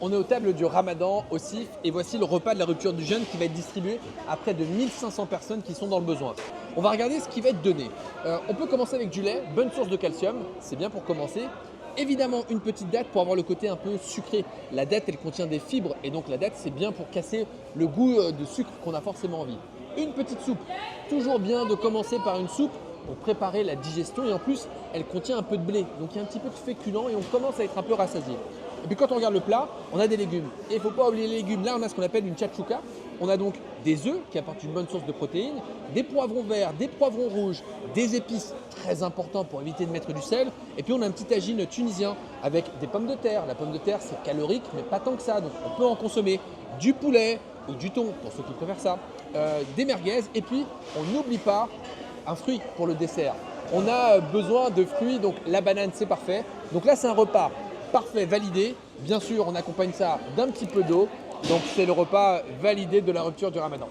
On est aux tables du Ramadan au CIF et voici le repas de la rupture du jeûne qui va être distribué à près de 1500 personnes qui sont dans le besoin. On va regarder ce qui va être donné. On peut commencer avec du lait, bonne source de calcium, c'est bien pour commencer. Évidemment une petite date pour avoir le côté un peu sucré. La date elle contient des fibres et donc la date c'est bien pour casser le goût de sucre qu'on a forcément envie. Une petite soupe, toujours bien de commencer par une soupe pour préparer la digestion et en plus elle contient un peu de blé, donc il y a un petit peu de féculent et on commence à être un peu rassasié. Et puis quand on regarde le plat, on a des légumes. Et il ne faut pas oublier les légumes. Là, on a ce qu'on appelle une tchatchouka. On a donc des œufs qui apportent une bonne source de protéines, des poivrons verts, des poivrons rouges, des épices très importants pour éviter de mettre du sel. Et puis on a un petit tagine tunisien avec des pommes de terre. La pomme de terre, c'est calorique, mais pas tant que ça. Donc on peut en consommer du poulet ou du thon pour ceux qui préfèrent ça, des merguez. Et puis on n'oublie pas un fruit pour le dessert. On a besoin de fruits, donc la banane, c'est parfait. Donc là, c'est un repas parfait, validé. Bien sûr, on accompagne ça d'un petit peu d'eau. Donc c'est le repas validé de la rupture du Ramadan.